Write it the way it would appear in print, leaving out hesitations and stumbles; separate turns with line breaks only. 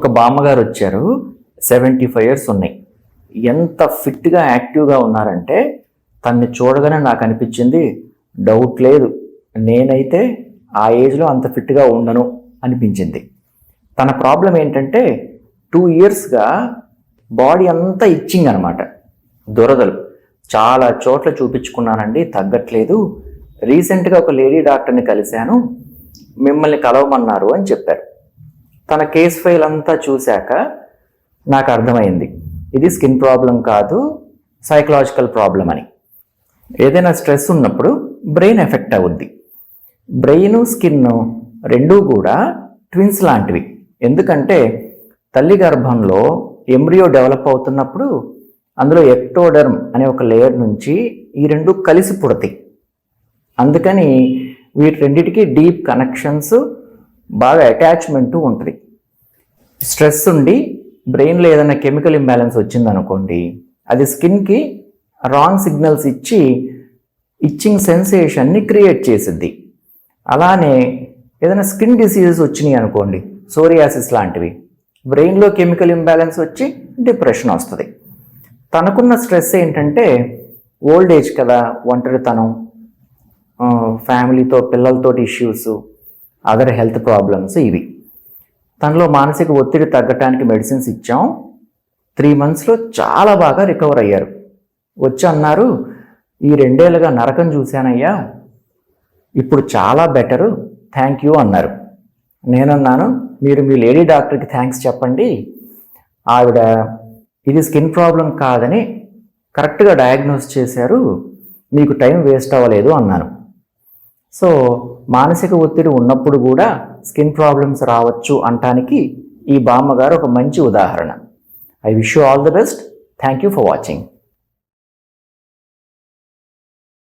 ఒక బామ్మగారు వచ్చారు, 75 ఇయర్స్ ఉన్నాయి. ఎంత ఫిట్గా యాక్టివ్గా ఉన్నారంటే తన్ని చూడగానే నాకు అనిపించింది, డౌట్ లేదు నేనైతే ఆ ఏజ్లో అంత ఫిట్గా ఉండను అనిపించింది. తన ప్రాబ్లం ఏంటంటే 2 ఇయర్స్గా బాడీ అంతా ఇచ్చింగ్ అనమాట, దురదలు. చాలా చోట్ల చూపించుకున్నానండి, తగ్గట్లేదు. రీసెంట్గా ఒక లేడీ డాక్టర్ని కలిశాను, మిమ్మల్ని కలవమన్నారు అని చెప్పారు. తన కేస్ ఫైల్ అంతా చూశాక నాకు అర్థమైంది, ఇది స్కిన్ ప్రాబ్లం కాదు, సైకలాజికల్ ప్రాబ్లం అని. ఏదైనా స్ట్రెస్ ఉన్నప్పుడు బ్రెయిన్ ఎఫెక్ట్ అవుద్ది. బ్రెయిన్ స్కిన్ రెండూ కూడా ట్విన్స్ లాంటివి. ఎందుకంటే తల్లి గర్భంలో ఎంబ్రియో డెవలప్ అవుతున్నప్పుడు అందులో ఎక్టోడర్మ్ అనే ఒక లేయర్ నుంచి ఈ రెండు కలిసి పుడతాయి. అందుకని వీటి రెండిటికి డీప్ కనెక్షన్స్, బాగా అటాచ్మెంట్ ఉంటుంది. స్ట్రెస్ ఉండి బ్రెయిన్లో ఏదైనా కెమికల్ ఇంబ్యాలెన్స్ వచ్చిందనుకోండి, అది స్కిన్కి రాంగ్ సిగ్నల్స్ ఇచ్చి ఇచ్చింగ్ సెన్సేషన్ని క్రియేట్ చేసిద్ది. అలానే ఏదైనా స్కిన్ డిసీజెస్ వచ్చినాయి అనుకోండి, సోరియాసిస్ లాంటివి, బ్రెయిన్లో కెమికల్ ఇంబ్యాలెన్స్ వచ్చి డిప్రెషన్ వస్తుంది. తనకున్న స్ట్రెస్ ఏంటంటే ఓల్డ్ ఏజ్ కదా, ఒంటరితనం, ఫ్యామిలీతో పిల్లలతో ఇష్యూస్, అదర్ హెల్త్ ప్రాబ్లమ్స్ ఇవి. తనలో మానసిక ఒత్తిడి తగ్గటానికి మెడిసిన్స్ ఇచ్చాం. 3 monthsలో చాలా బాగా రికవర్ అయ్యారు. వచ్చి అన్నారు, ఈ 2 ఏళ్ళుగా నరకం చూశానయ్యా, ఇప్పుడు చాలా బెటరు, థ్యాంక్ యూ అన్నారు. నేనన్నాను, మీరు మీ లేడీ డాక్టర్కి థ్యాంక్స్ చెప్పండి, ఆవిడ ఇది స్కిన్ ప్రాబ్లం కాదని కరెక్ట్గా డయాగ్నోస్ చేశారు, మీకు టైం వేస్ట్ అవ్వలేదు అన్నాను. సో మానసిక ఒత్తిడి ఉన్నప్పుడు కూడా స్కిన్ ప్రాబ్లమ్స్ రావచ్చు అంటానికి ఈ బామ్మగారు ఒక మంచి ఉదాహరణ. I wish you all the best. Thank you for watching.